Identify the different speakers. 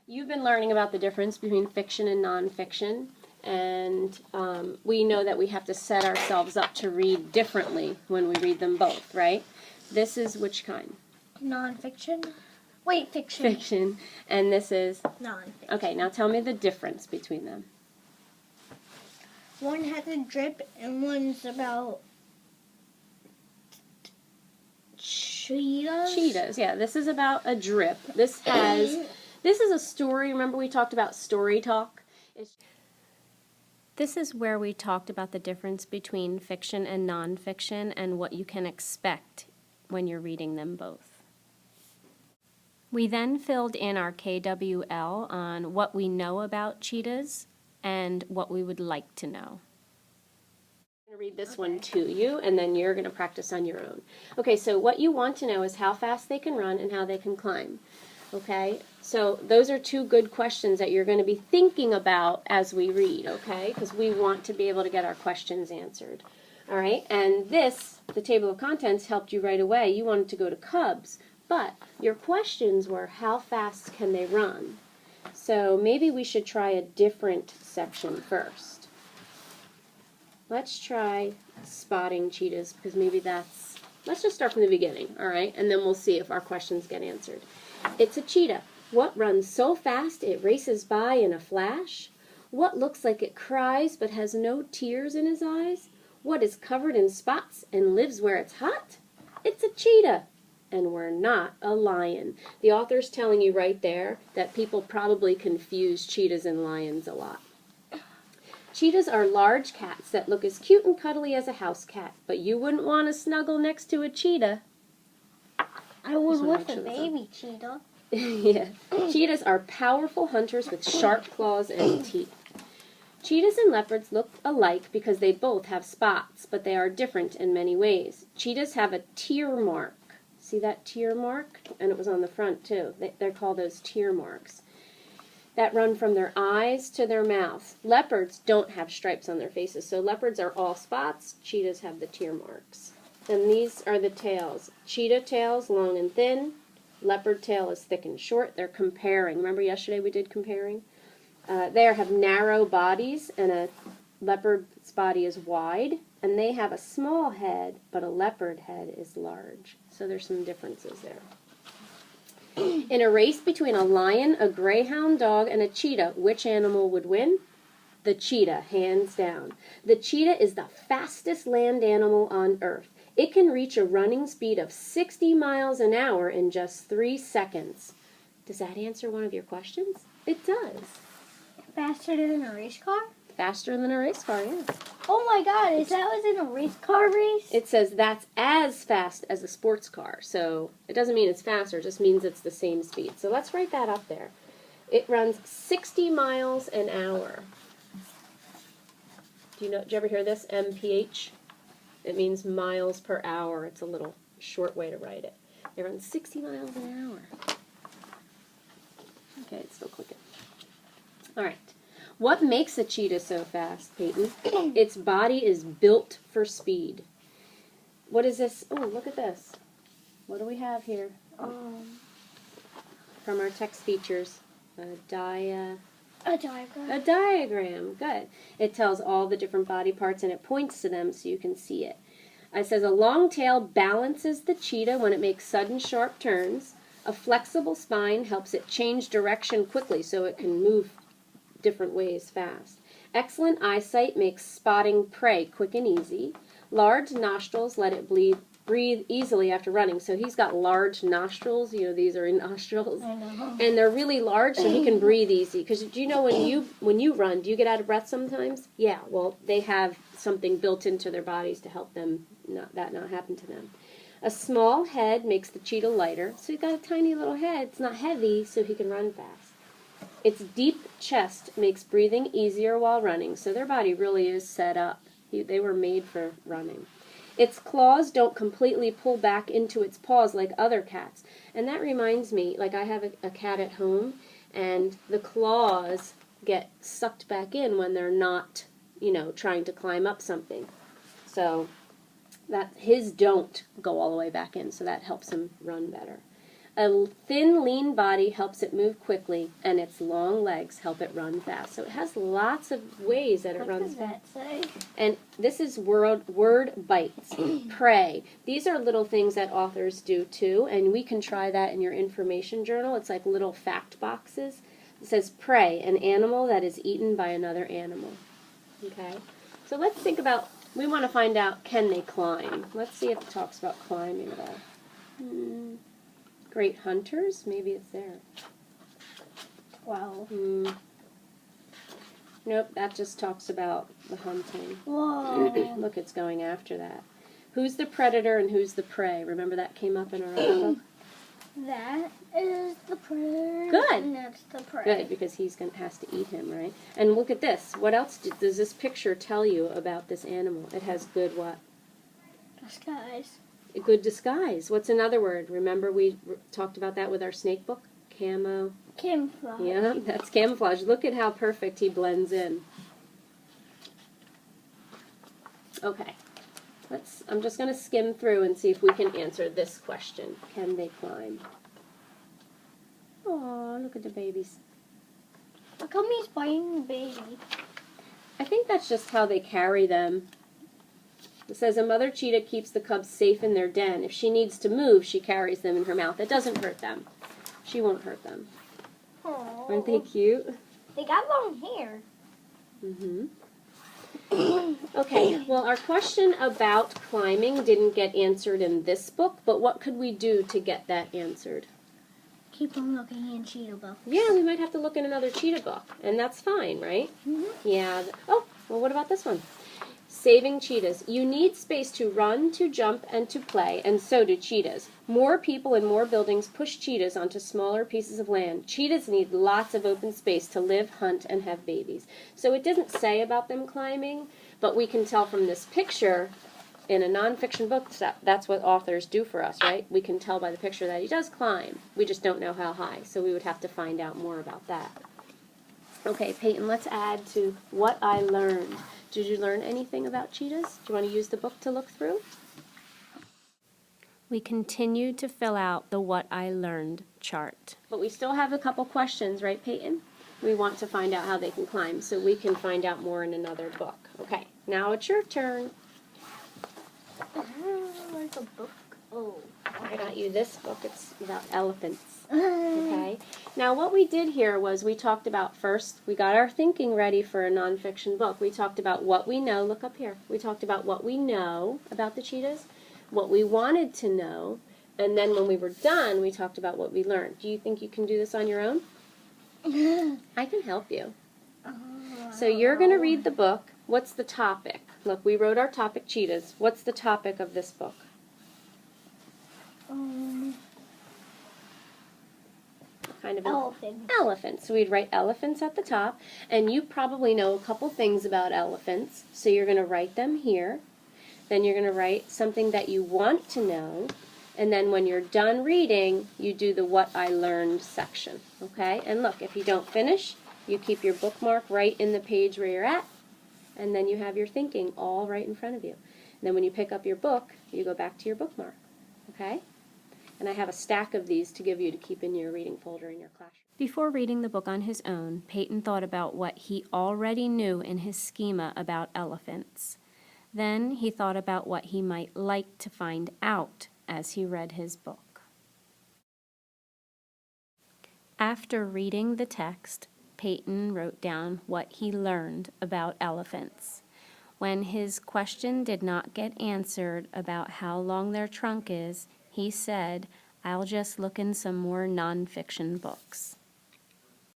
Speaker 1: You've been learning about the difference between fiction and nonfiction, and we know that we have to set ourselves up to read differently when we read them both, right? This is which kind?
Speaker 2: Nonfiction. Wait, fiction.
Speaker 1: Fiction. And this is?
Speaker 2: Nonfiction.
Speaker 1: Okay, now tell me the difference between them.
Speaker 2: One has a drip and one's about cheetahs.
Speaker 1: Cheetahs, yeah. This is about a drip. This is a story. Remember we talked about story talk? This is where we talked about the difference between fiction and nonfiction and what you can expect when you're reading them both. We then filled in our KWL on what we know about cheetahs and what we would like to know. I'm going to read this one to you, and then you're going to practice on your own. Okay, so what you want to know is how fast they can run and how they can climb. Okay, so those are two good questions that you're going to be thinking about as we read, okay, because we want to be able to get our questions answered. All right, and this, the table of contents, helped you right away. You wanted to go to cubs, but your questions were how fast can they run? So maybe we should try a different section first. Let's try spotting cheetahs, because maybe let's just start from the beginning, all right, and then we'll see if our questions get answered. It's a cheetah. What runs so fast it races by in a flash? What looks like it cries but has no tears in his eyes? What is covered in spots and lives where it's hot? It's a cheetah. And we're not a lion. The author's telling you right there that people probably confuse cheetahs and lions a lot. Cheetahs are large cats that look as cute and cuddly as a house cat, but you wouldn't want to snuggle next to a cheetah.
Speaker 2: I would with a baby cheetah.
Speaker 1: Yeah. Cheetahs are powerful hunters with sharp claws and teeth. Cheetahs and leopards look alike because they both have spots, but they are different in many ways. Cheetahs have a tear mark. See that tear mark? And it was on the front too. They're called those tear marks that run from their eyes to their mouths. Leopards don't have stripes on their faces, so leopards are all spots. Cheetahs have the tear marks. And these are the tails. Cheetah tails, long and thin. Leopard tail is thick and short. They're comparing. Remember yesterday we did comparing? They have narrow bodies, and a leopard's body is wide. And they have a small head, but a leopard head is large. So there's some differences there. In a race between a lion, a greyhound dog, and a cheetah, which animal would win? The cheetah, hands down. The cheetah is the fastest land animal on Earth. It can reach a running speed of 60 miles an hour in just 3 seconds. Does that answer one of your questions? It does.
Speaker 2: Faster than a race car?
Speaker 1: Faster than a race car, yeah.
Speaker 2: Oh my God, is that was in a race car race?
Speaker 1: It says that's as fast as a sports car. So it doesn't mean it's faster, it just means it's the same speed. So let's write that up there. It runs 60 miles an hour. Did you ever hear this? MPH? It means miles per hour. It's a little short way to write it. It runs 60 miles an hour. Okay, it's still clicking. All right. What makes a cheetah so fast, Peyton? Its body is built for speed. What is this? Oh, look at this. What do we have here? From our text features. A diagram. A diagram. Good. It tells all the different body parts and it points to them so you can see it. It says a long tail balances the cheetah when it makes sudden sharp turns. A flexible spine helps it change direction quickly so it can move different ways fast. Excellent eyesight makes spotting prey quick and easy. Large nostrils let it breathe easily after running. So he's got large nostrils. You know, these are nostrils.
Speaker 2: I know.
Speaker 1: And they're really large so he can breathe easy. Because do you know when you run, do you get out of breath sometimes? Yeah, well, they have something built into their bodies to help them not happen to them. A small head makes the cheetah lighter. So he's got a tiny little head. It's not heavy, so he can run fast. Its deep chest makes breathing easier while running, so their body really is set up. They were made for running. Its claws don't completely pull back into its paws like other cats. And that reminds me, like I have a cat at home, and the claws get sucked back in when they're not, trying to climb up something. So that his don't go all the way back in, so that helps him run better. A thin, lean body helps it move quickly, and its long legs help it run fast. So it has lots of ways that it runs fast.
Speaker 2: What does that say?
Speaker 1: And this is word bites, prey. These are little things that authors do too, and we can try that in your information journal. It's like little fact boxes. It says prey, an animal that is eaten by another animal. Okay? So let's think about, we want to find out, can they climb? Let's see if it talks about climbing at all. Great hunters? Maybe it's there.
Speaker 2: 12.
Speaker 1: Nope, that just talks about the hunting.
Speaker 2: Whoa.
Speaker 1: Look, it's going after that. Who's the predator and who's the prey? Remember that came up in our other book?
Speaker 2: That is the predator.
Speaker 1: Good.
Speaker 2: And that's the prey.
Speaker 1: Good, because has to eat him, right? And look at this. What else does this picture tell you about this animal? It has good what?
Speaker 2: Disguise.
Speaker 1: A good disguise. What's another word? Remember we talked about that with our snake book? Camo.
Speaker 2: Camouflage.
Speaker 1: Yeah, that's camouflage. Look at how perfect he blends in. Okay. I'm just going to skim through and see if we can answer this question. Can they climb? Oh, look at the babies.
Speaker 2: How come he's biting the baby?
Speaker 1: I think that's just how they carry them. It says a mother cheetah keeps the cubs safe in their den. If she needs to move, she carries them in her mouth. It doesn't hurt them. She won't hurt them.
Speaker 2: Aww.
Speaker 1: Aren't they cute?
Speaker 2: They got long hair.
Speaker 1: Okay, well, our question about climbing didn't get answered in this book, but what could we do to get that answered?
Speaker 2: Keep on looking in cheetah books.
Speaker 1: Yeah, we might have to look in another cheetah book, and that's fine, right? Yeah. Oh, well, what about this one? Saving cheetahs. You need space to run, to jump, and to play, and so do cheetahs. More people and more buildings push cheetahs onto smaller pieces of land. Cheetahs need lots of open space to live, hunt, and have babies. So it doesn't say about them climbing, but we can tell from this picture in a nonfiction book that that's what authors do for us, right? We can tell by the picture that he does climb. We just don't know how high, so we would have to find out more about that. Okay, Peyton, let's add to what I learned. Did you learn anything about cheetahs? Do you want to use the book to look through? We continued to fill out the What I Learned chart. But we still have a couple questions, right, Peyton? We want to find out how they can climb, so we can find out more in another book. Okay, now it's your turn.
Speaker 2: Like a book. Oh.
Speaker 1: I got you this book. It's about elephants. Okay. Now what we did here was we talked about first, we got our thinking ready for a nonfiction book. We talked about what we know. Look up here. We talked about what we know about the cheetahs, what we wanted to know, and then when we were done, we talked about what we learned. Do you think you can do this on your own? I can help you. So you're going to read the book. What's the topic? Look, we wrote our topic, cheetahs. What's the topic of this book? Kind of
Speaker 2: Elephants.
Speaker 1: Elephants. So we'd write elephants at the top, and you probably know a couple things about elephants, so you're going to write them here. Then you're going to write something that you want to know, and then when you're done reading, you do the What I Learned section, okay? And look, if you don't finish, you keep your bookmark right in the page where you're at, and then you have your thinking all right in front of you. And then when you pick up your book, you go back to your bookmark, okay? And I have a stack of these to give you to keep in your reading folder in your classroom. Before reading the book on his own, Peyton thought about what he already knew in his schema about elephants. Then he thought about what he might like to find out as he read his book. After reading the text, Peyton wrote down what he learned about elephants. When his question did not get answered about how long their trunk is, he said, "I'll just look in some more nonfiction books."